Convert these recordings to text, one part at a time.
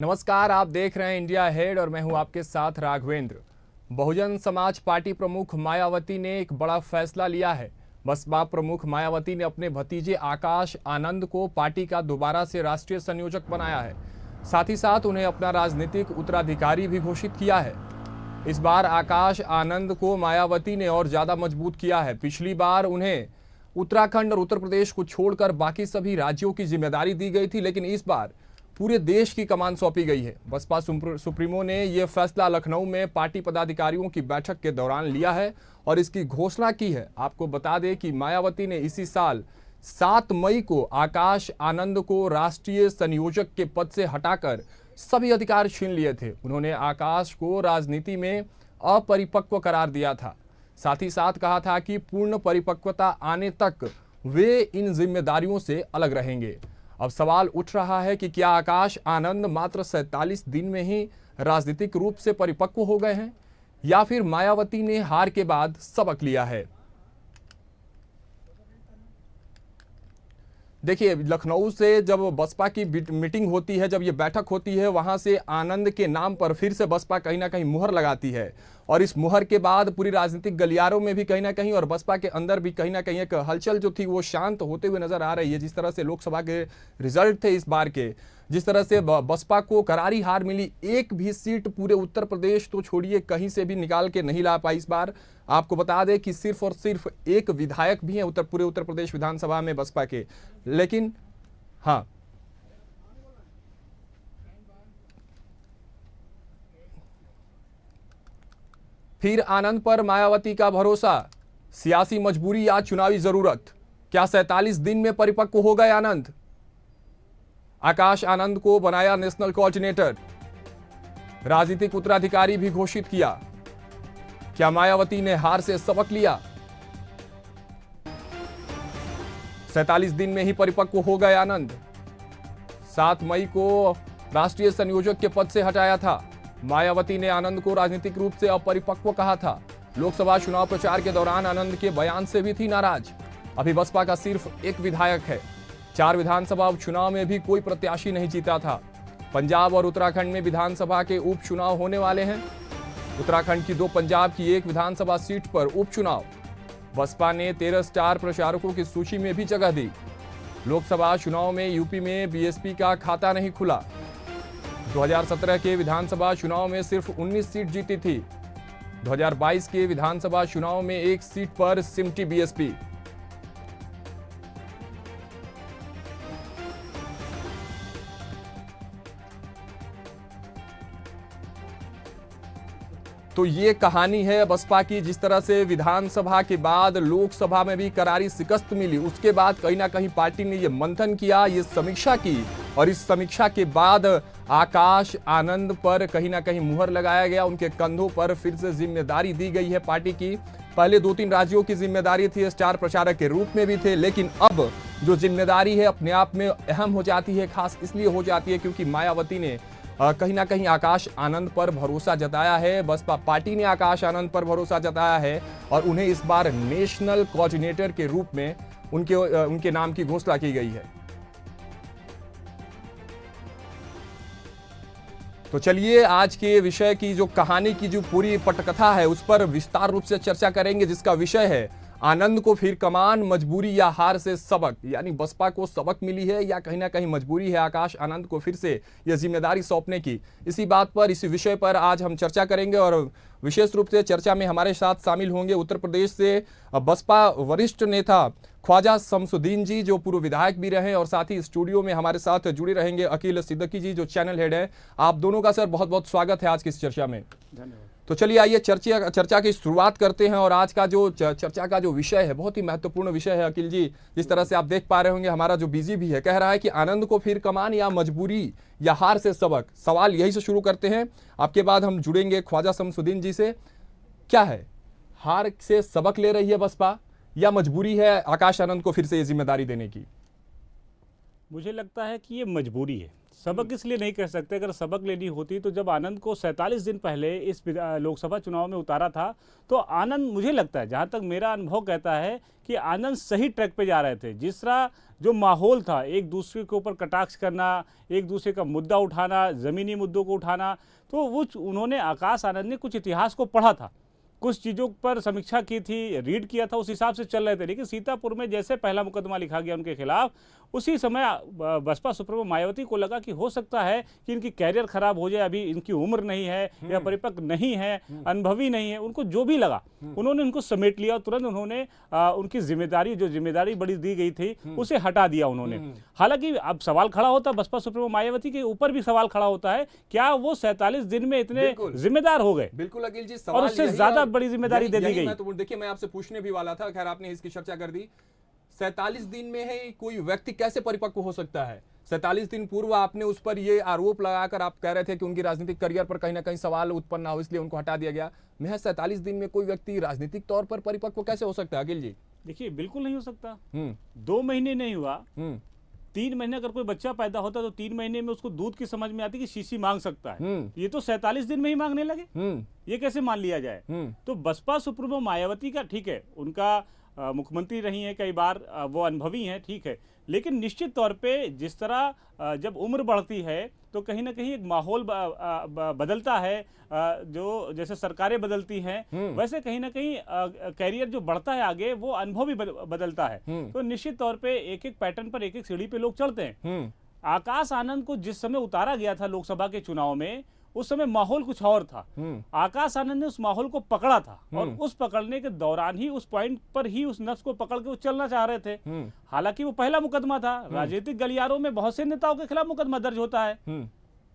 नमस्कार, आप देख रहे हैं इंडिया हेड और मैं हूं आपके साथ राघवेंद्र। बहुजन समाज पार्टी प्रमुख मायावती ने एक बड़ा फैसला लिया है। बसपा प्रमुख मायावती ने अपने भतीजे आकाश आनंद को पार्टी का दोबारा से राष्ट्रीय संयोजक बनाया है। साथ ही साथ उन्हें अपना राजनीतिक उत्तराधिकारी भी घोषित किया है। इस बार आकाश आनंद को मायावती ने और ज्यादा मजबूत किया है। पिछली बार उन्हें उत्तराखंड और उत्तर प्रदेश को छोड़कर बाकी सभी राज्यों की जिम्मेदारी दी गई थी, लेकिन इस बार पूरे देश की कमान सौंपी गई है। बसपा सुप्रीमो ने यह फैसला लखनऊ में पार्टी पदाधिकारियों की बैठक के दौरान लिया है और इसकी घोषणा की है। आपको बता दें कि मायावती ने इसी साल 7 मई को आकाश आनंद को राष्ट्रीय संयोजक के पद से हटाकर सभी अधिकार छीन लिए थे। उन्होंने आकाश को राजनीति में अपरिपक्व करार दिया था। साथ ही साथ कहा था कि पूर्ण परिपक्वता आने तक वे इन जिम्मेदारियों से अलग रहेंगे। अब सवाल उठ रहा है कि क्या आकाश आनंद मात्र 47 दिन में ही राजनीतिक रूप से परिपक्व हो गए हैं या फिर मायावती ने हार के बाद सबक लिया है। देखिए, लखनऊ से जब बसपा की मीटिंग होती है, जब ये बैठक होती है, वहां से आनंद के नाम पर फिर से बसपा कहीं ना कहीं मुहर लगाती है और इस मुहर के बाद पूरी राजनीतिक गलियारों में भी कहीं ना कहीं और बसपा के अंदर भी कहीं ना कहीं एक हलचल जो थी वो शांत होते हुए नजर आ रही है। जिस तरह से लोकसभा के रिजल्ट थे इस बार के, जिस तरह से बसपा को करारी हार मिली, एक भी सीट पूरे उत्तर प्रदेश तो छोड़िए कहीं से भी निकाल के नहीं ला पाई इस बार। आपको बता दें कि सिर्फ और सिर्फ एक विधायक भी है पूरे उत्तर प्रदेश विधानसभा में बसपा के। लेकिन हाँ, फिर आनंद पर मायावती का भरोसा, सियासी मजबूरी या चुनावी जरूरत। क्या 47 दिन में परिपक्व हो गए आनंद? आकाश आनंद को बनाया नेशनल कोऑर्डिनेटर, राजनीतिक उत्तराधिकारी भी घोषित किया। क्या मायावती ने हार से सबक लिया? 47 दिन में ही परिपक्व हो गए आनंद। 7 मई को राष्ट्रीय संयोजक के पद से हटाया था। मायावती ने आनंद को राजनीतिक रूप से अपरिपक्व कहा था। लोकसभा चुनाव प्रचार के दौरान आनंद के बयान से भी थी नाराज। अभी बसपा का सिर्फ एक विधायक है। 4 विधानसभा उपचुनाव में भी कोई प्रत्याशी नहीं जीता था। पंजाब और उत्तराखंड में विधानसभा के उपचुनाव होने वाले हैं। उत्तराखंड की 2, पंजाब की 1 विधानसभा सीट पर उपचुनाव। बसपा ने 13 स्टार प्रचारकों की सूची में भी जगह दी। लोकसभा चुनाव में यूपी में बीएसपी का खाता नहीं खुला। 2017 के विधानसभा चुनाव में सिर्फ 19 सीट जीती थी। 2022 के विधानसभा चुनाव में 1 सीट पर सिमटी बीएसपी। तो ये कहानी है बसपा की। जिस तरह से विधानसभा के बाद लोकसभा में भी करारी शिकस्त मिली, उसके बाद कहीं ना कहीं पार्टी ने ये मंथन किया, ये समीक्षा की और इस समीक्षा के बाद आकाश आनंद पर कहीं ना कहीं मुहर लगाया गया। उनके कंधों पर फिर से जिम्मेदारी दी गई है पार्टी की। पहले 2-3 राज्यों की जिम्मेदारी थी, स्टार प्रचारक के रूप में भी थे, लेकिन अब जो जिम्मेदारी है अपने आप में अहम हो जाती है। खास इसलिए हो जाती है क्योंकि मायावती ने कहीं ना कहीं आकाश आनंद पर भरोसा जताया है। बसपा पार्टी ने आकाश आनंद पर भरोसा जताया है और उन्हें इस बार नेशनल कोऑर्डिनेटर के रूप में उनके नाम की घोषणा की गई है। तो चलिए, आज के विषय की जो कहानी की जो पूरी पटकथा है उस पर विस्तार रूप से चर्चा करेंगे, जिसका विषय है आनंद को फिर कमान, मजबूरी या हार से सबक। यानी बसपा को सबक मिली है या कहीं ना कहीं मजबूरी है आकाश आनंद को फिर से यह जिम्मेदारी सौंपने की। इसी बात पर, इसी विषय पर आज हम चर्चा करेंगे और विशेष रूप से चर्चा में हमारे साथ शामिल होंगे उत्तर प्रदेश से बसपा वरिष्ठ नेता ख्वाजा शमसुद्दीन जी, जो पूर्व विधायक भी रहे, और साथ ही स्टूडियो में हमारे साथ जुड़े रहेंगे अकील सिद्दीकी जी, जो चैनल हेड है। आप दोनों का सर बहुत बहुत स्वागत है आज की इस चर्चा में। धन्यवाद। तो चलिए आइए चर्चा की शुरुआत करते हैं। और आज का जो चर्चा का जो विषय है बहुत ही महत्वपूर्ण विषय है अकील जी। जिस तरह से आप देख पा रहे होंगे, हमारा जो बीजी भी है कह रहा है कि आनंद को फिर कमान या मजबूरी या हार से सबक। सवाल यही से शुरू करते हैं, आपके बाद हम जुड़ेंगे ख्वाजा शमसुद्दीन जी से। क्या है, हार से सबक ले रही है बसपा या मजबूरी है आकाश आनंद को फिर से ये जिम्मेदारी देने की? मुझे लगता है कि ये मजबूरी है। सबक इसलिए नहीं कह सकते, अगर सबक लेनी होती तो जब आनंद को 47 दिन पहले इस लोकसभा चुनाव में उतारा था तो आनंद, मुझे लगता है, जहां तक मेरा अनुभव कहता है कि आनंद सही ट्रैक पे जा रहे थे। जिस तरह जो माहौल था, एक दूसरे के ऊपर कटाक्ष करना, एक दूसरे का मुद्दा उठाना, ज़मीनी मुद्दों को उठाना, तो वो उन्होंने, आकाश आनंद ने कुछ इतिहास को पढ़ा था, कुछ चीज़ों पर समीक्षा की थी, रीड किया था, उस हिसाब से चल रहे थे। लेकिन सीतापुर में जैसे पहला मुकदमा लिखा गया उनके खिलाफ, उसी समय बसपा सुप्रीमो मायावती को लगा कि हो सकता है कि इनकी कैरियर खराब हो जाए, अभी इनकी उम्र नहीं है या परिपक्व नहीं है, अनुभवी नहीं है, उनको जो भी लगा उन्होंने उनको समेट लिया और तुरंत उन्होंने उनकी जिम्मेदारी, जो जिम्मेदारी बड़ी दी गई थी, उसे हटा दिया उन्होंने। हालांकि अब सवाल खड़ा होता है, बसपा सुप्रीमो मायावती के ऊपर भी सवाल खड़ा होता है, क्या वो 47 दिन में इतने जिम्मेदार हो गए? बिल्कुल अखिल जी, और उससे ज्यादा बड़ी जिम्मेदारी दे दी गई। तो देखिए, मैं आपसे पूछने भी वाला था, खैर आपने इसकी चर्चा कर दी। 47 दिन में है कोई व्यक्ति कैसे परिपक्व हो सकता है? 47 दिन पूर्व आपने उस पर ये आरोप लगाकर आप कह रहे थे कि उनकी राजनीतिक करियर पर कहीं ना कहीं सवाल उत्पन्न ना हो, इसलिए उनको हटा दिया गया। महज 47 दिन में कोई व्यक्ति राजनीतिक तौर पर परिपक्व कैसे हो सकता है अखिल जी? देखिए, बिल्कुल नहीं हो सकता। 2 महीने नहीं हुआ, 3 महीने अगर कोई बच्चा पैदा होता तो 3 महीने में उसको दूध की समझ में आती कि शीशी मांग सकता है। ये तो 47 दिन में ही मांगने लगे, ये कैसे मान लिया जाए? तो बसपा सुप्रीमो मायावती का, ठीक है, उनका मुख्यमंत्री रही हैं कई बार, वो अनुभवी हैं, ठीक है, लेकिन निश्चित तौर पे जिस तरह जब उम्र बढ़ती है तो कहीं ना कहीं एक माहौल बदलता है, जो जैसे सरकारें बदलती हैं वैसे कहीं ना कहीं कैरियर जो बढ़ता है आगे, वो अनुभव भी बदलता है। तो निश्चित तौर पे एक एक पैटर्न पर, एक एक सीढ़ी पे लोग चलते हैं। आकाश आनंद को जिस समय उतारा गया था लोकसभा के चुनाव में, उस समय माहौल कुछ और था। आकाश आनंद ने उस माहौल को पकड़ा था और उस पकड़ने के दौरान ही, उस पॉइंट पर ही, उस नफ्स को पकड़ के वो चलना चाह रहे थे। हालांकि वो पहला मुकदमा था, राजनीतिक गलियारों में बहुत से नेताओं के खिलाफ मुकदमा दर्ज होता है,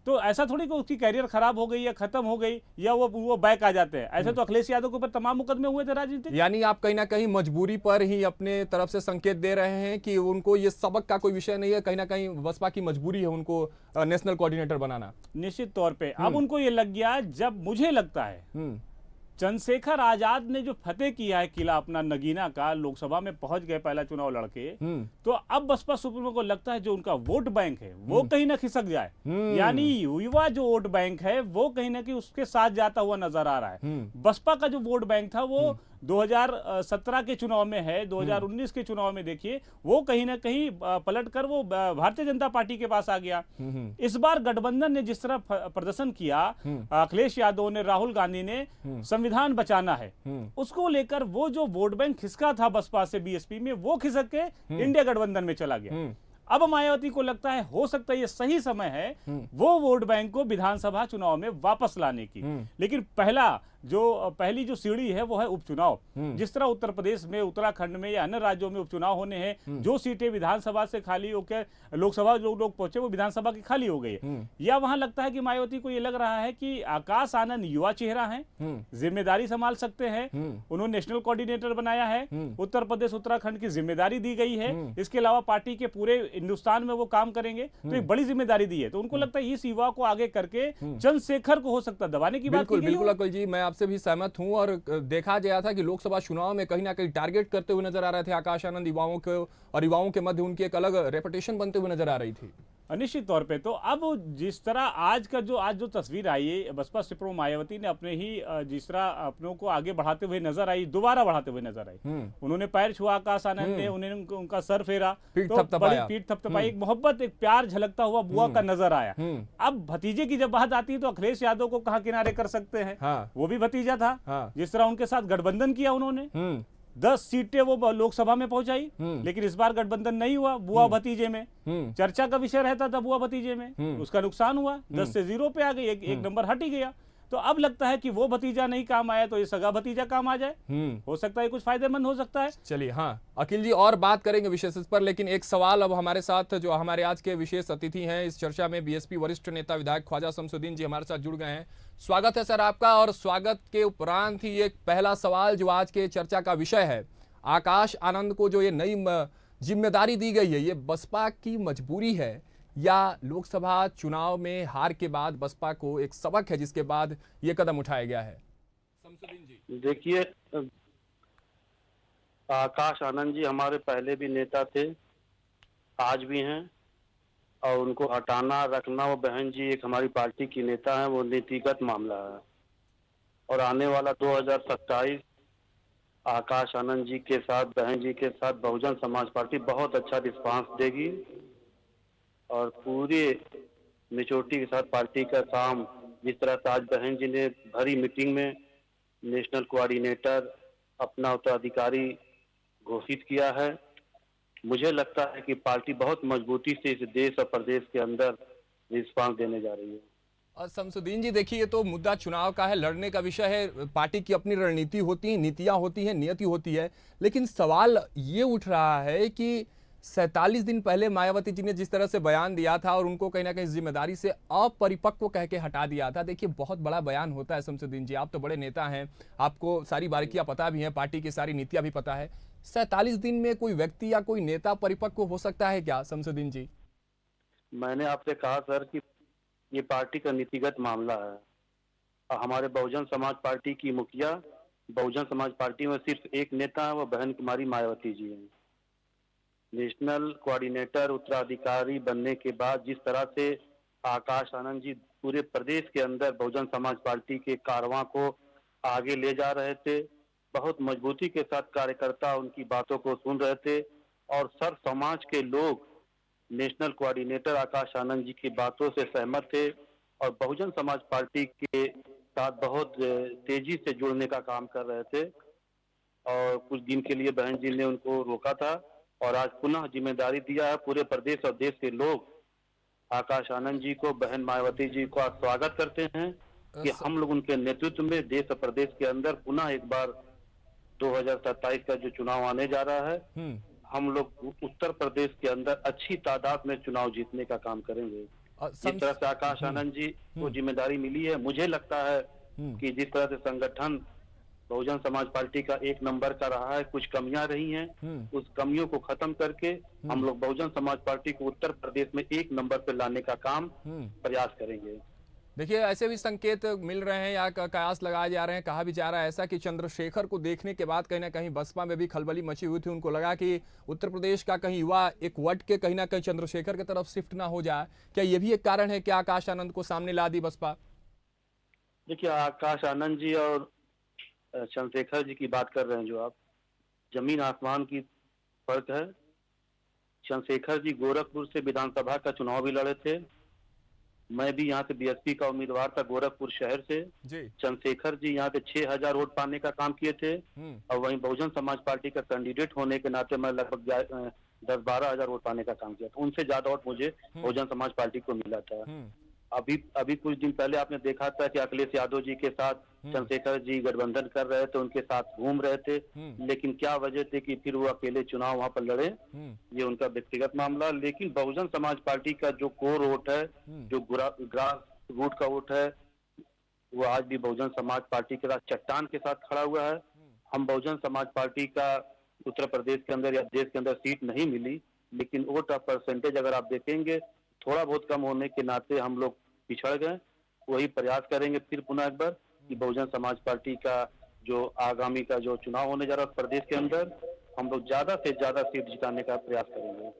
तो ऐसा थोड़ी कि उसकी कैरियर खराब हो गई या खत्म हो गई या वो बैक आ जाते हैं। ऐसे तो अखिलेश यादव के ऊपर तमाम मुकदमे हुए थे राजनीतिक। यानी आप कहीं ना कहीं मजबूरी पर ही अपने तरफ से संकेत दे रहे हैं कि उनको ये सबक का कोई विषय नहीं है, कहीं ना कहीं बसपा की मजबूरी है उनको नेशनल कोऑर्डिनेटर बनाना। निश्चित तौर पे अब उनको ये लग गया, जब मुझे लगता है चंद्रशेखर आजाद ने जो फतेह किया है किला अपना नगीना का, लोकसभा में पहुंच गए पहला चुनाव लड़के, तो अब बसपा सुप्रीमो को लगता है जो उनका वोट बैंक है वो कहीं ना खिसक जाए, यानी युवा जो वोट बैंक है वो कहीं ना कहीं उसके साथ जाता हुआ नजर आ रहा है। बसपा का जो वोट बैंक था वो 2017 के चुनाव में है, 2019 के चुनाव में देखिए वो कहीं ना कहीं पलट कर वो भारतीय जनता पार्टी के पास आ गया। इस बार गठबंधन ने जिस तरह प्रदर्शन किया, अखिलेश यादव ने, राहुल गांधी ने, संविधान बचाना है, उसको लेकर वो जो वोट बैंक खिसका था बसपा से बीएसपी में, वो खिसक के इंडिया गठबंधन में चला गया। अब मायावती को लगता है हो सकता है ये सही समय है वो वोट बैंक को विधानसभा चुनाव में वापस लाने की। लेकिन पहली जो सीढ़ी है वो है उपचुनाव। जिस तरह उत्तर प्रदेश में, उत्तराखंड में या अन्य राज्यों में उपचुनाव होने हैं, जो सीटें विधानसभा से खाली होकर लोकसभा जो लोग पहुंचे वो विधानसभा की खाली हो गई है, या वहां लगता है कि मायावती को ये लग रहा है कि आकाश आनंद युवा चेहरा है, जिम्मेदारी संभाल सकते हैं, उन्होंने नेशनल कोऑर्डिनेटर बनाया है, उत्तर प्रदेश उत्तराखंड की जिम्मेदारी दी गई है, इसके अलावा पार्टी के पूरे हिंदुस्तान में वो काम करेंगे, तो एक बड़ी जिम्मेदारी दी है। तो उनको लगता है इस युवा को आगे करके चंद्रशेखर को हो सकता है दबाने की बात। बिल्कुल अकुल जी, मैं आपसे भी सहमत हूं, और देखा गया था कि लोकसभा चुनाव में कहीं ना कहीं टारगेट करते हुए नजर आ रहे थे आकाश आनंद युवाओं को, और युवाओं के मध्य उनकी एक अलग रेपुटेशन बनते हुए नजर आ रही थी। निश्चित तौर पे तो अब जिस तरह आज जो तस्वीर आई है, बसपा सुप्रीमो मायावती ने अपने ही जिस तरह अपनों को आगे बढ़ाते हुए नजर आई, दोबारा बढ़ाते हुए नजर आई, उन्होंने पैर छुआ आकाश आनंद ने, उन्हें उनका सर फेरा, तो बड़ी पीठ थपथपाई, एक मोहब्बत, एक प्यार झलकता हुआ बुआ का नजर आया। अब भतीजे की जब बात आती है तो अखिलेश यादव को कहाँ किनारे कर सकते हैं, वो भी भतीजा था। जिस तरह उनके साथ गठबंधन किया उन्होंने, 10 सीटें वो लोकसभा में पहुंचाई, लेकिन इस बार गठबंधन नहीं हुआ। बुआ भतीजे में चर्चा का विषय रहता था, बुआ भतीजे में उसका नुकसान हुआ, 10 से 0 पे आ गई, एक नंबर हट ही गया। तो अब लगता है कि वो भतीजा नहीं काम आया तो ये सगा भतीजा काम आ जाए, हो सकता है कुछ फायदेमंद हो सकता है। चलिए, हाँ अखिल जी, और बात करेंगे विशेष इस पर, लेकिन एक सवाल अब हमारे साथ जो हमारे आज के विशेष अतिथि हैं इस चर्चा में, बीएसपी वरिष्ठ नेता विधायक ख्वाजा शमसुद्दीन जी हमारे साथ जुड़ गए हैं। स्वागत है सर आपका। और स्वागत के उपरांत ही एक पहला सवाल जो आज के चर्चा का विषय है, आकाश आनंद को जो ये नई जिम्मेदारी दी गई है, ये बसपा की मजबूरी है या लोकसभा चुनाव में हार के बाद बसपा को एक सबक है जिसके बाद ये कदम उठाया गया है? शमसुद्दीन जी, देखिए, आकाश आनंद जी हमारे पहले भी नेता थे, आज भी हैं, और उनको हटाना रखना, वो बहन जी एक हमारी पार्टी की नेता हैं, वो नीतिगत मामला है। और आने वाला 2027 आकाश आनंद जी के साथ, बहन जी के साथ बहुजन समाज पार्टी बहुत अच्छा रिस्पांस देगी और पूरे मेचोरिटी के साथ पार्टी का काम, जिस तरह से आज बहन जी ने भरी मीटिंग में नेशनल कोऑर्डिनेटर अपना उत्तराधिकारी घोषित किया है, मुझे लगता है कि पार्टी बहुत मजबूती से इस देश और प्रदेश के अंदर रिस्पांस देने जा रही है। और शमसुद्दीन जी देखिए, ये तो मुद्दा चुनाव का है, लड़ने का विषय है, पार्टी की अपनी रणनीति होती है, नीतियां होती हैं, नियति होती है। लेकिन सवाल ये उठ रहा है कि 47 दिन पहले मायावती जी ने जिस तरह से बयान दिया था और उनको कहीं ना कहीं जिम्मेदारी से अपरिपक्व कह के हटा दिया था। देखिए, बहुत बड़ा बयान होता है शमसुद्दीन जी, आप तो बड़े नेता हैं, आपको सारी बारीकियां पता भी हैं, पार्टी की सारी नीतियां भी पता है। 47 दिन में कोई व्यक्ति या कोई नेता परिपक्व हो सकता है क्या शमसुद्दीन जी? मैंने आपसे कहा सर कि ये पार्टी का नीतिगत मामला है और हमारे बहुजन समाज पार्टी की मुखिया, बहुजन समाज पार्टी में सिर्फ एक नेता है, वो बहन कुमारी मायावती जी हैं। नेशनल कोऑर्डिनेटर उत्तराधिकारी बनने के बाद जिस तरह से आकाश आनंद जी पूरे प्रदेश के अंदर बहुजन समाज पार्टी के कारवां को आगे ले जा रहे थे, बहुत मजबूती के साथ कार्यकर्ता उनकी बातों को सुन रहे थे और सर्व समाज के लोग नेशनल कोऑर्डिनेटर आकाश आनंद जी की बातों से सहमत थे और बहुजन समाज पार्टी के साथ बहुत तेजी से जुड़ने का काम कर रहे थे और कुछ दिन के लिए बहन जी ने उनको रोका था और आज पुनः जिम्मेदारी दिया है। पूरे प्रदेश और देश के लोग आकाश आनंद जी को, बहन मायावती जी को स्वागत करते हैं कि हम लोग उनके नेतृत्व में देश और प्रदेश के अंदर पुनः एक बार 2027 का जो चुनाव आने जा रहा है, हम लोग उत्तर प्रदेश के अंदर अच्छी तादाद में चुनाव जीतने का काम करेंगे। जिस तरह से आकाश आनंद जी को जिम्मेदारी मिली है, मुझे लगता है कि जिस तरह से संगठन बहुजन समाज पार्टी का एक नंबर का रहा है, कुछ कमियां रही हैं, उस कमियों को खत्म करके हम लोग बहुजन समाज पार्टी को उत्तर प्रदेश में एक नंबर पर लाने का काम प्रयास करेंगे। देखिए, ऐसे भी संकेत मिल रहे हैं या कयास लगाए जा रहे हैं, कहा भी जा रहा है ऐसा कि चंद्रशेखर को देखने के बाद कहीं ना कहीं बसपा में भी खलबली मची हुई थी। उनको लगा कि उत्तर प्रदेश का कहीं युवा एक वट के कहीं ना कहीं चंद्रशेखर की तरफ शिफ्ट ना हो जाए। क्या ये भी एक कारण है कि आकाश आनंद को सामने ला दी बसपा? देखिए, आकाश आनंद जी और चंद्रशेखर जी की बात कर रहे हैं जो आप, जमीन आसमान की फर्क है। चंद्रशेखर जी गोरखपुर से विधानसभा का चुनाव भी लड़े थे, मैं भी यहाँ से बीएसपी का उम्मीदवार था गोरखपुर शहर से। चंद्रशेखर जी यहाँ पे 6000 वोट पाने का काम किए थे और वहीं बहुजन समाज पार्टी का कैंडिडेट होने के नाते मैं लगभग 10-12 हजार वोट पाने का काम किया था। उनसे ज्यादा वोट मुझे बहुजन समाज पार्टी को मिला था। अभी कुछ दिन पहले आपने देखा था कि अखिलेश यादव जी के साथ चंद्रशेखर जी गठबंधन कर रहे थे, उनके साथ घूम रहे थे, लेकिन क्या वजह थी कि फिर वो अकेले चुनाव वहां पर लड़े, ये उनका व्यक्तिगत मामला। लेकिन बहुजन समाज पार्टी का जो कोर वोट है, जो ग्रास रूट का वोट है, वो आज भी बहुजन समाज पार्टी के साथ चट्टान के साथ खड़ा हुआ है। हम बहुजन समाज पार्टी का उत्तर प्रदेश के अंदर या देश के अंदर सीट नहीं मिली, लेकिन वोट का परसेंटेज अगर आप देखेंगे थोड़ा बहुत कम होने के नाते हम लोग पिछड़ गए। वही प्रयास करेंगे फिर पुनः एक बार कि बहुजन समाज पार्टी का जो आगामी का जो चुनाव होने जा रहा है प्रदेश के अंदर, हम लोग ज्यादा से ज्यादा सीट जिताने का प्रयास करेंगे।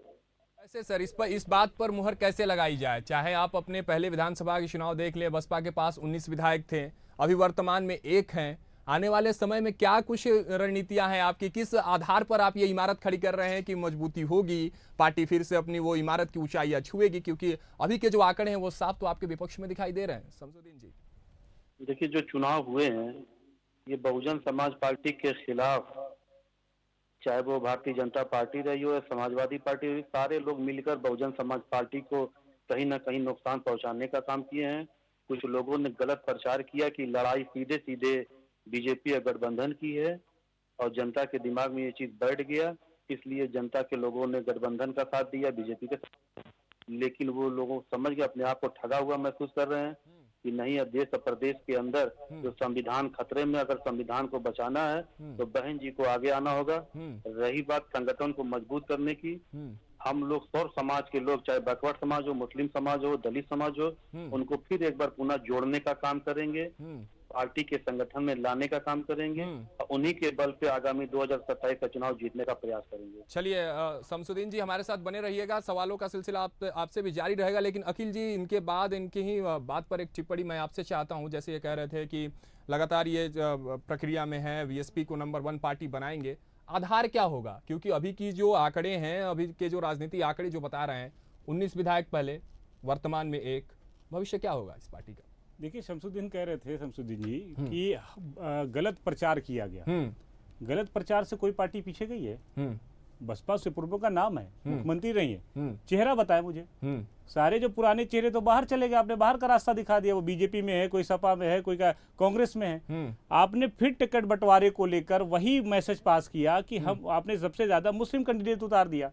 ऐसे सर, इस बात पर मुहर कैसे लगाई जाए? चाहे आप अपने पहले विधानसभा के चुनाव देख लें, बसपा के पास 19 विधायक थे, अभी वर्तमान में 1 हैं। आने वाले समय में क्या कुछ रणनीतियां हैं आपकी? किस आधार पर आप ये इमारत खड़ी कर रहे हैं कि मजबूती होगी, पार्टी फिर से अपनी वो इमारत की ऊंचाइयां छुएगी? क्योंकि अभी के जो आंकड़े हैं वो साफ तो आपके विपक्ष में दिखाई दे रहे हैं शमसुद्दीन जी। देखिए, जो चुनाव हुए हैं ये बहुजन समाज पार्टी के खिलाफ, चाहे वो भारतीय जनता पार्टी रही हो या समाजवादी पार्टी रही, सारे लोग मिलकर बहुजन समाज पार्टी को कहीं ना कहीं नुकसान पहुंचाने का काम किए हैं। कुछ लोगों ने गलत प्रचार किया कि लड़ाई सीधे सीधे बीजेपी या गठबंधन की है और जनता के दिमाग में ये चीज बैठ गया, इसलिए जनता के लोगों ने गठबंधन का साथ दिया, बीजेपी के साथ। लेकिन वो लोगों समझ के अपने आप को ठगा हुआ महसूस कर रहे हैं कि नहीं, अब देश और प्रदेश के अंदर जो संविधान खतरे में, अगर संविधान को बचाना है तो बहन जी को आगे आना होगा। रही बात संगठन को मजबूत करने की, हम लोग सौर समाज के लोग, चाहे बैकवर्ड समाज हो, मुस्लिम समाज हो, दलित समाज हो, उनको फिर एक बार पुनः जोड़ने का काम करेंगे पार्टी के संगठन में लाने का काम करेंगे और उन्हीं के बल पे आगामी 2027 का चुनाव जीतने का प्रयास करेंगे। चलिए शमसुद्दीन जी हमारे साथ बने रहिएगा, सवालों का सिलसिला आपसे भी जारी रहेगा। लेकिन अखिल जी, इनके बाद इनकी ही बात पर एक टिप्पणी मैं आपसे चाहता हूं। जैसे ये कह रहे थे कि लगातार ये प्रक्रिया में है, वीएसपी को नंबर 1 पार्टी बनाएंगे, आधार क्या होगा? क्योंकि अभी की जो आंकड़े हैं, अभी के जो राजनीति आंकड़े जो बता रहे हैं, 19 विधायक पहले, वर्तमान में 1, भविष्य क्या होगा इस पार्टी का? देखिए, शमसुद्दीन कह रहे थे, शमसुद्दीन जी, कि गलत प्रचार किया गया। गलत प्रचार से कोई पार्टी पीछे गई है? बसपा से पूर्व का नाम है, मुख्यमंत्री रही है, चेहरा बताए मुझे। सारे जो पुराने चेहरे तो बाहर चले गए, आपने बाहर का रास्ता दिखा दिया। वो बीजेपी में है, कोई सपा में है, कोई कांग्रेस में है। आपने फिर टिकट बंटवारे को लेकर वही मैसेज पास किया कि हम, आपने सबसे ज्यादा मुस्लिम कैंडिडेट उतार दिया।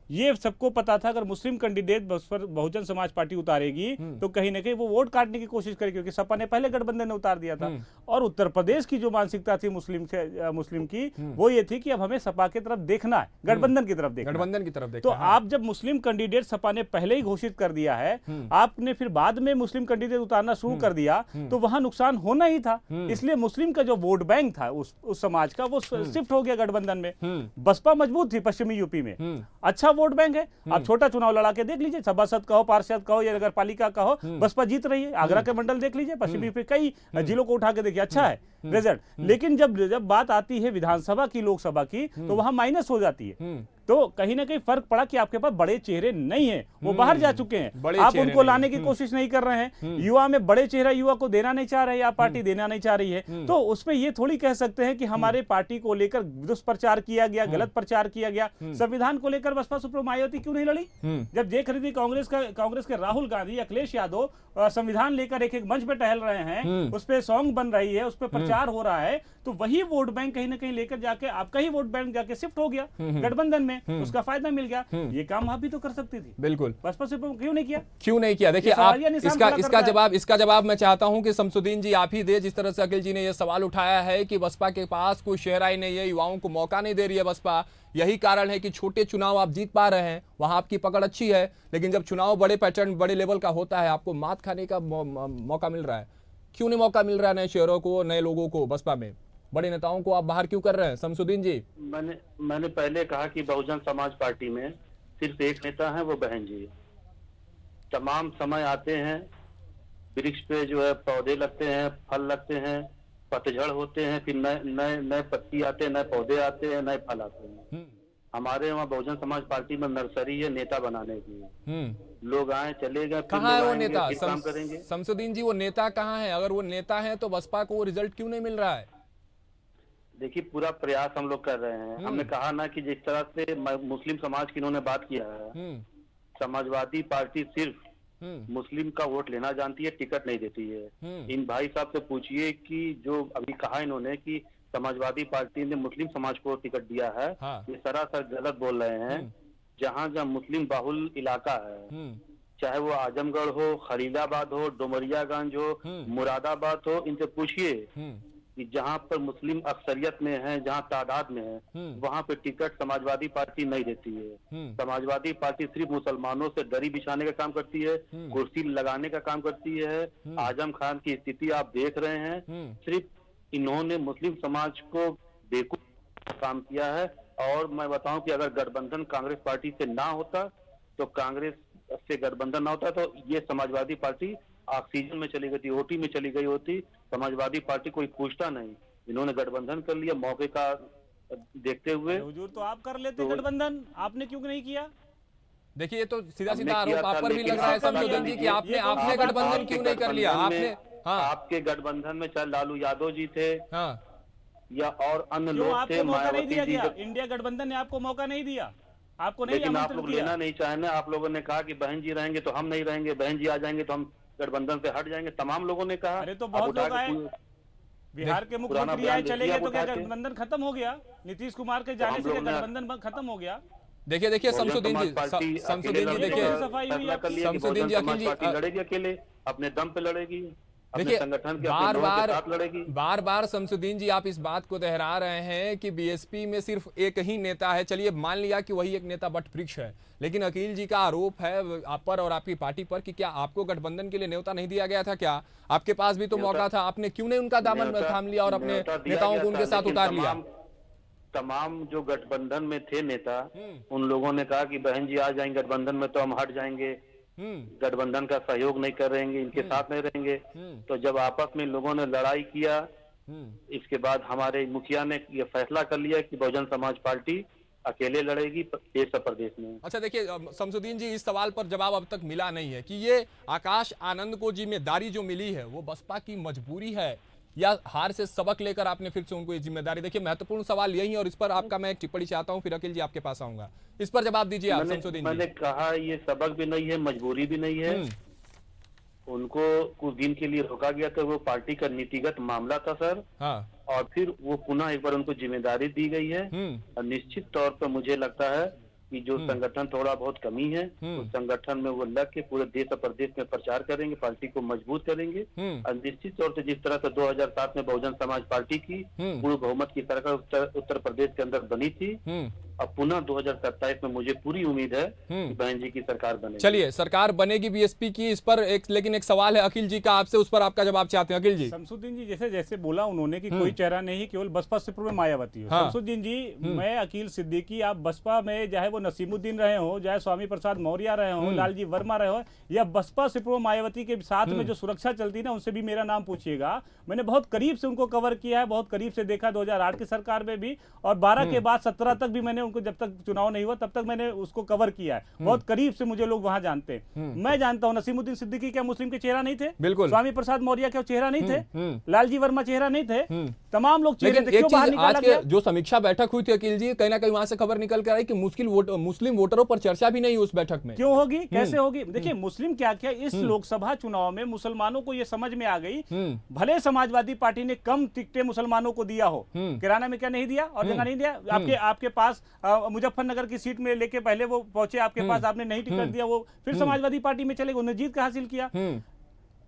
ये सबको पता था अगर मुस्लिम कैंडिडेट बहुजन समाज पार्टी उतारेगी तो कहीं ना कहीं वो वोट काटने की कोशिश करेगी, क्योंकि सपा ने पहले गठबंधन ने उतार दिया था। और उत्तर प्रदेश की जो मानसिकता थी मुस्लिम की, वो ये थी कि अब हमें सपा की तरफ देखना है, गठबंधन की तरफ देखना, गठबंधन की तरफ तो आप जब मुस्लिम कैंडिडेट सपा ने पहले ही घोषित कर दिया है, आपने फिर बाद में मुस्लिम कैंडिडेट उतारना शुरू कर दिया, तो वहां नुकसान होना ही था। इसलिए मुस्लिम का जो वोट बैंक था उस समाज का, वो शिफ्ट हो गया गठबंधन में। बसपा मजबूत थी पश्चिमी यूपी में, अच्छा वोट बैंक है। आप छोटा चुनाव लड़ा के देख लीजिए, सभासद कहो, पार्षद कहो या नगर पालिका कहो, बसपा जीत रही है। आगरा के मंडल देख लीजिए, पश्चिमी पे कई जिलों को उठा के देखिए, अच्छा है रिजल्ट। लेकिन जब बात आती है विधानसभा की, लोकसभा की, तो वहां माइनस हो जाती है। तो कहीं ना कहीं फर्क पड़ा कि आपके पास बड़े चेहरे नहीं है, वो बाहर जा चुके हैं, आप उनको लाने की कोशिश नहीं कर रहे हैं। युवा में बड़े चेहरा युवा को देना नहीं चाह रहे, या पार्टी देना नहीं चाह रही है। तो उसमें ये थोड़ी कह सकते हैं कि हमारे पार्टी को लेकर दुष्प्रचार किया गया, गलत प्रचार किया गया। संविधान को लेकर बसपा सुप्रीमो मायावती क्यों नहीं लड़ी? जब देख रही थी कांग्रेस के राहुल गांधी, अखिलेश यादव संविधान लेकर एक मंच पे टहल रहे हैं, उस पर सॉन्ग बन रही है, उस पर प्रचार हो रहा है, तो वही वोट बैंक कहीं ना कहीं लेकर जाके आपका ही वोट बैंक जाके शिफ्ट हो गया गठबंधन में, उसका फायदा मिल गया। ये काम आप भी तो कर सकती थी, बिल्कुल। बसपा से क्यों नहीं किया? क्यों नहीं किया? देखिए, आप इसका जवाब मैं चाहता हूं कि शमसुद्दीन जी आप ही दे। जिस तरह से अखिल जी ने यह सवाल उठाया है कि बसपा के पास कोई चेहरा ही नहीं है, युवाओं को मौका नहीं दे रही है बसपा, यही कारण है कि छोटे चुनाव आप जीत पा रहे हैं, वहां आपकी पकड़ अच्छी है। लेकिन जब चुनाव बड़े पैटर्न, बड़े लेवल का होता है, आपको मात खाने का मौका मिल रहा है। क्यों नहीं मौका मिल रहा है नए चेहरों को, नए लोगों को? बसपा में बड़े नेताओं को आप बाहर क्यों कर रहे हैं शमसुद्दीन जी? मैंने पहले कहा कि बहुजन समाज पार्टी में सिर्फ एक नेता है, वो बहन जी। तमाम समय आते हैं, वृक्ष पे जो है पौधे लगते हैं, फल लगते हैं, पतझड़ होते हैं, फिर नए पत्ती आते हैं, नए पौधे आते हैं, नए फल आते हैं। हमारे वहाँ बहुजन समाज पार्टी में नर्सरी है नेता बनाने की। लोग आए चले गए, कहाँ है वो नेता? काम करेंगे। शमसुद्दीन जी, वो नेता कहाँ है? अगर वो नेता है तो बसपा को वो रिजल्ट क्यों नहीं मिल रहा है? देखिए, पूरा प्रयास हम लोग कर रहे हैं। हमने कहा ना कि जिस तरह से मुस्लिम समाज की इन्होंने बात किया है, समाजवादी पार्टी सिर्फ मुस्लिम का वोट लेना जानती है, टिकट नहीं देती है। इन भाई साहब से पूछिए कि जो अभी कहा इन्होंने कि समाजवादी पार्टी ने मुस्लिम समाज को टिकट दिया है, ये सरासर गलत बोल रहे हैं। जहाँ जहाँ मुस्लिम बाहुल इलाका है, चाहे वो आजमगढ़ हो, खलीलाबाद हो, डुमरियागंज हो, मुरादाबाद हो, इनसे पूछिए कि जहाँ पर मुस्लिम अक्सरियत में है, जहाँ तादाद में है, वहाँ पे टिकट समाजवादी पार्टी नहीं देती है। समाजवादी पार्टी सिर्फ मुसलमानों से दरी बिछाने का काम करती है, कुर्सी लगाने का काम करती है। आजम खान की स्थिति आप देख रहे हैं, सिर्फ इन्होंने मुस्लिम समाज को बेवकूफ काम किया है। और मैं बताऊं कि अगर गठबंधन कांग्रेस पार्टी से ना होता, तो कांग्रेस से गठबंधन ना होता, तो ये समाजवादी पार्टी ऑक्सीजन में चली गई थी, ओटी में चली गई होती। समाजवादी पार्टी कोई पूछता नहीं, इन्होंने गठबंधन कर लिया मौके का देखते हुए। हुजूर, तो आप कर लेते गठबंधन, आपने क्यों नहीं किया? देखिए, ये तो सीधा सीधा आरोप आप पर भी लग रहा है शमसुद्दीन जी कि आपने गठबंधन क्यों नहीं कर लिया? आपने आपके गठबंधन में चाहे लालू यादव जी थे या और अन्य लोग थे, मायावती जी, इंडिया गठबंधन ने आपको मौका नहीं दिया, आपको नहीं। लेकिन आप लोग लेना नहीं चाहे ना। आप लोगों ने कहा कि बहन जी रहेंगे तो हम नहीं रहेंगे, बहन जी आ जाएंगे तो हम गठबंधन से हट जाएंगे, तमाम लोगों ने कहा। अरे तो बहुत लोग आए, बिहार के मुख्यमंत्री आए चले गए, तो क्या गठबंधन खत्म हो गया? नीतीश कुमार के जाने से गठबंधन खत्म हो गया? देखिए शमसुद्दीन जी देखिए शमसुद्दीन जी, अखिल जी लड़ेगी अकेले, अपने दम पे लड़ेगी। अपने देखिए संगठन के बार अपने लोगों के बार साथ लड़ेगी। बार बार शमसुद्दीन जी आप इस बात को दोहरा रहे हैं कि बीएसपी में सिर्फ एक ही नेता है। चलिए मान लिया कि वही एक नेता वटवृक्ष है, लेकिन अकील जी का आरोप है आप पर और आपकी पार्टी पर कि क्या आपको गठबंधन के लिए न्योता नहीं दिया गया था? क्या आपके पास भी तो मौका था, आपने क्यों नहीं उनका दामन थाम लिया और अपने न्योता दिया नेताओं गया को उनके था, साथ लेकिन उतार लिया? तमाम जो गठबंधन में थे नेता, उन लोगों ने कहा कि बहन जी आ जाएंगे गठबंधन में तो हम हट जाएंगे, गठबंधन का सहयोग नहीं कर रहेंगे, इनके साथ नहीं रहेंगे। तो जब आपस में इन लोगों ने लड़ाई किया, इसके बाद हमारे मुखिया ने ये फैसला कर लिया कि बहुजन समाज पार्टी अकेले लड़ेगी देश और प्रदेश में। अच्छा देखिए शमसुद्दीन जी, इस सवाल पर जवाब अब तक मिला नहीं है कि ये आकाश आनंद को जिम्मेदारी जो मिली है वो बसपा की मजबूरी है या हार से सबक लेकर आपने फिर से उनको ये जिम्मेदारी? देखिए महत्वपूर्ण सवाल यही है और इस पर आपका मैं एक टिप्पणी चाहता हूं, फिर अखिल जी आपके पास आऊंगा। इस पर जवाब दीजिए आप शमसुद्दीन जी। मैंने कहा ये सबक भी नहीं है, मजबूरी भी नहीं है। उनको कुछ दिन के लिए रोका गया था, वो पार्टी का नीतिगत मामला था सर। हाँ। और फिर वो पुनः एक बार उनको जिम्मेदारी दी गई है और निश्चित तौर पर मुझे लगता है कि जो संगठन थोड़ा बहुत कमी है उस संगठन में वो लग के पूरे देश और प्रदेश में प्रचार करेंगे, पार्टी को मजबूत करेंगे। और निश्चित तौर से जिस तरह से 2007 में बहुजन समाज पार्टी की पूर्ण बहुमत की सरकार उत्तर प्रदेश के अंदर बनी थी, अब पुनः 2027 में मुझे पूरी उम्मीद है कि बहन जी की सरकार बनेगी। चलिए सरकार बनेगी बीएसपी की, इस पर लेकिन एक सवाल है अखिल जी का आपसे, उस पर आपका जवाब चाहते हैं। अखिल जी। शमसुद्दीन जी जैसे जैसे बोला उन्होंने कि कोई चेहरा नहीं, केवल बसपा से पूर्व मायावती हो। शमसुद्दीन जी, मैं अकील सिद्दीकी, आप बसपा में चाहे वो नसीमुद्दीन रहे हो, चाहे स्वामी प्रसाद मौर्य रहे हो, लालजी वर्मा रहे हो, या बसपा से पूर्व मायावती के साथ में जो सुरक्षा चलती ना, उनसे भी मेरा नाम पूछिएगा। मैंने बहुत करीब से उनको कवर किया है, बहुत करीब से देखा 2008 की सरकार में भी, और 12 के बाद 17 तक भी मैंने उनको, जब तक चुनाव नहीं हुआ तब तक मैंने उसको कवर किया है। बहुत करीब से मुझे लोग वहां जानते हैं। मैं जानता हूं नसीमुद्दीन सिद्दीकी क्या मुस्लिम के चेहरा नहीं थे? बिल्कुल। स्वामी प्रसाद मौर्य क्या चेहरा नहीं थे? लालजी वर्मा चेहरा नहीं थे? तमाम लोग चेहरे थे। लेकिन एक क्यों बाहर चीज निकाला आज गया? के जो समीक्षा बैठक हुई थी अखिल जी, कहीं ना कहीं वहां से खबर निकल कर आई कि मुस्लिम वोटरों पर चर्चा भी नहीं उस बैठक में। क्यों होगी, कैसे होगी? देखिए मुस्लिम क्या क्या इस लोकसभा चुनाव में मुसलमानों को यह समझ में आ गई, भले समाजवादी पार्टी ने कम टिकटें मुसलमानों को दिया हो, किराना में क्या नहीं दिया और जगह नहीं दिया, आपके पास मुजफ्फरनगर की सीट में लेके पहले वो पहुंचे आपके पास, आपने नहीं टिकट दिया, वो फिर समाजवादी पार्टी में चले गए, उन्होंने जीत का हासिल किया।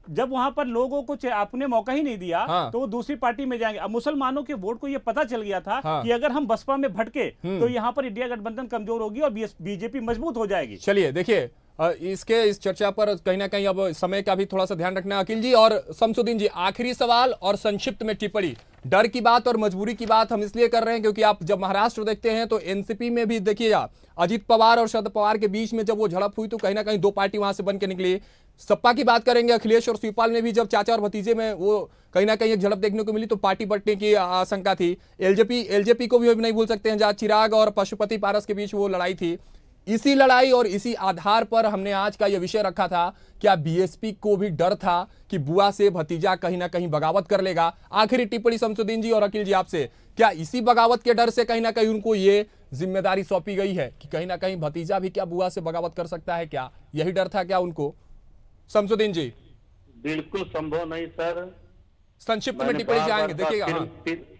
जब वहां पर लोगों को आपने मौका ही नहीं दिया तो वो दूसरी पार्टी में जाएंगे। अब मुसलमानों के वोट को ये पता चल गया था कि अगर हम बसपा में भटके तो यहाँ पर इंडिया गठबंधन कमजोर होगी और बीजेपी मजबूत हो जाएगी। चलिए देखिए इस चर्चा पर कहीं ना कहीं अब समय का भी थोड़ा सा ध्यान रखना है अखिल जी। और शमसुद्दीन जी, आखिरी सवाल और संक्षिप्त में टिप्पणी। डर की बात और मजबूरी की बात हम इसलिए कर रहे हैं क्योंकि आप जब महाराष्ट्र देखते हैं तो एनसीपी में भी देखिएगा अजित पवार और शरद पवार के बीच में जब वो झड़प हुई तो कहीं ना कहीं दो पार्टी वहां से बन के निकली। सपा की बात करेंगे, अखिलेश और शिवपाल में भी जब चाचा और भतीजे में वो कहीं ना कहीं एक झड़प देखने को मिली तो पार्टी बंटने की आशंका थी। एलजेपी को भी नहीं भूल सकते हैं, जहां चिराग और पशुपति पारस के बीच वो लड़ाई थी। इसी लड़ाई और इसी आधार पर हमने आज का यह विषय रखा था, क्या बीएसपी को भी डर था कि बुआ से भतीजा कहीं ना कहीं बगावत कर लेगा? आखिरी टिप्पणी शमसुद्दीन जी और अखिल जी आपसे, क्या इसी बगावत के डर से कहीं ना कहीं उनको ये जिम्मेदारी सौंपी गई है कि कहीं ना कहीं भतीजा भी क्या बुआ से बगावत कर सकता है? क्या यही डर था क्या उनको? शमसुद्दीन जी। बिल्कुल संभव नहीं सर, संक्षिप्त में टिप्पणी जाएंगे देखिएगा।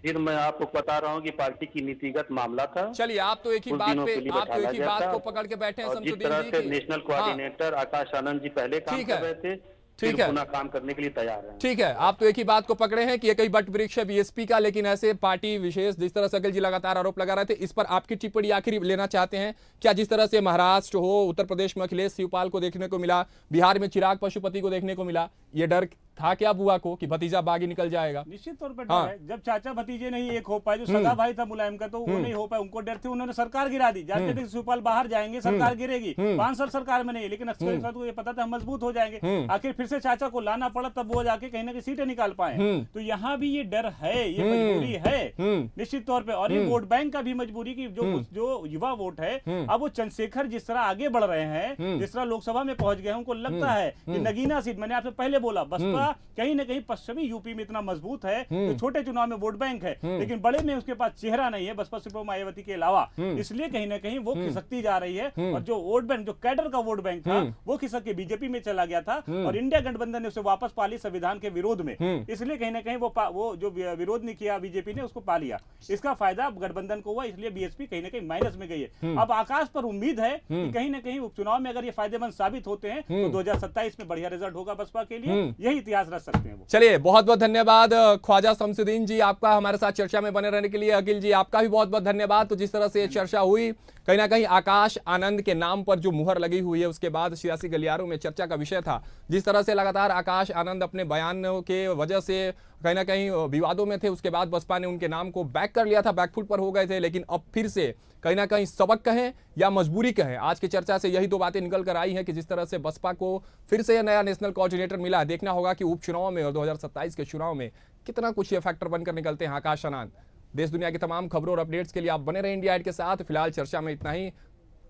फिर मैं आपको बता रहा हूँ कि पार्टी की नीतिगत मामला था। चलिए आप तो एक ही बात पे को पकड़ के बैठे हैं जिस तरह से नेशनल कोऑर्डिनेटर आकाश आनंद जी पहले काम कर रहे थे, ठीक है, पुनः काम करने के लिए तैयार हैं। ठीक है, आप तो एक ही बात को पकड़े हैं कि ये कई बट वृक्ष है बीएसपी का, लेकिन ऐसे पार्टी विशेष जिस तरह से अखिल जी लगातार आरोप लगा रहे थे, इस पर आपकी टिप्पणी आखिरी लेना चाहते हैं क्या? जिस तरह से महाराष्ट्र हो, उत्तर प्रदेश में अखिलेश शिवपाल को देखने को मिला, बिहार में चिराग पशुपति को देखने को मिला, ये डर था क्या बुआ को कि भतीजा बागी निकल जाएगा? निश्चित तौर पर डर है। जब चाचा भतीजे नहीं एक हो पाए, जो सगा भाई था मुलायम का, तो वो नहीं हो पाए, उनको डर थे, उन्होंने सरकार गिरा दी। जानते थे शिवपाल बाहर जाएंगे सरकार गिरेगी, 5 साल सरकार में नहीं, लेकिन अक्सर को ये पता था हम मजबूत हो जाएंगे। आखिर फिर से चाचा को लाना पड़ा, तब वो जाके कहीं ना कहीं सीटें निकाल पाए। तो यहाँ भी ये डर है, ये मजबूरी है निश्चित तौर पर। और ये वोट बैंक का भी मजबूरी की जो युवा वोट है, अब वो चंद्रशेखर जिस तरह आगे बढ़ रहे हैं, जिस तरह लोकसभा में पहुंच गए, उनको लगता है कि नगीना सीट, मैंने आपसे पहले बोला, बसपा कहीं ना कहीं पश्चिमी यूपी में इतना मजबूत है तो छोटे चुनाव में वोट बैंक है, लेकिन बड़े में उसके पास चेहरा नहीं है बसपा सुप्रीमो मायावती के अलावा, इसलिए कहीं ना कहीं वो खिसकती जा रही है। और जो वोट बैंक, जो कैडर का वोट बैंक था, वो खिसक के बीजेपी में चला गया था और इंडिया गठबंधन ने उसे वापस पा ली संविधान के विरोध में। इसलिए कहीं ना कहीं वो जो विरोध नहीं किया बीजेपी ने, उसको पा लिया। इसका फायदा गठबंधन को हुआ, इसलिए बीएसपी कहीं ना कहीं माइनस में गई है। अब आकाश पर उम्मीद है कि कहीं ना कहीं उपचुनाव में अगर ये फायदेमंद साबित होते हैं तो 2027 में बढ़िया रिजल्ट होगा बसपा के लिए। यही इतिहास प्रयास रख सकते हैं वो। चलिए, बहुत बहुत धन्यवाद ख्वाजा शमसुद्दीन जी, आपका हमारे साथ चर्चा में बने रहने के लिए। अकील जी, आपका भी बहुत बहुत धन्यवाद। तो जिस तरह से ये चर्चा हुई, कहीं ना कहीं आकाश आनंद के नाम पर जो मुहर लगी हुई है, उसके बाद सियासी गलियारों में चर्चा का विषय था। जिस तरह से लगातार आकाश आनंद अपने बयान के वजह से कहीं ना कहीं विवादों में थे, उसके बाद बसपा ने उनके नाम को बैक कर लिया था, बैकफुट पर हो गए थे, लेकिन अब फिर से कहीं ना कहीं सबक कहें या मजबूरी कहें, आज की चर्चा से यही दो बातें निकल कर आई हैं कि जिस तरह से बसपा को फिर से नया नेशनल कोऑर्डिनेटर मिला, देखना होगा कि उपचुनाव में और 2027 के चुनाव में कितना कुछ ये फैक्टर बनकर निकलते हैं आकाश आनंद। देश दुनिया की तमाम खबरों और अपडेट्स के लिए आप बने रहे इंडिया एट के साथ। फिलहाल चर्चा में इतना ही।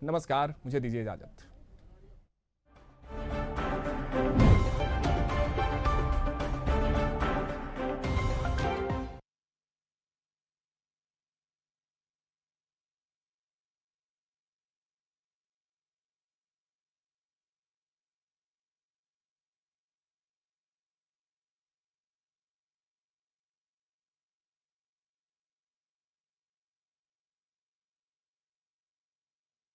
नमस्कार, मुझे दीजिए इजाजत।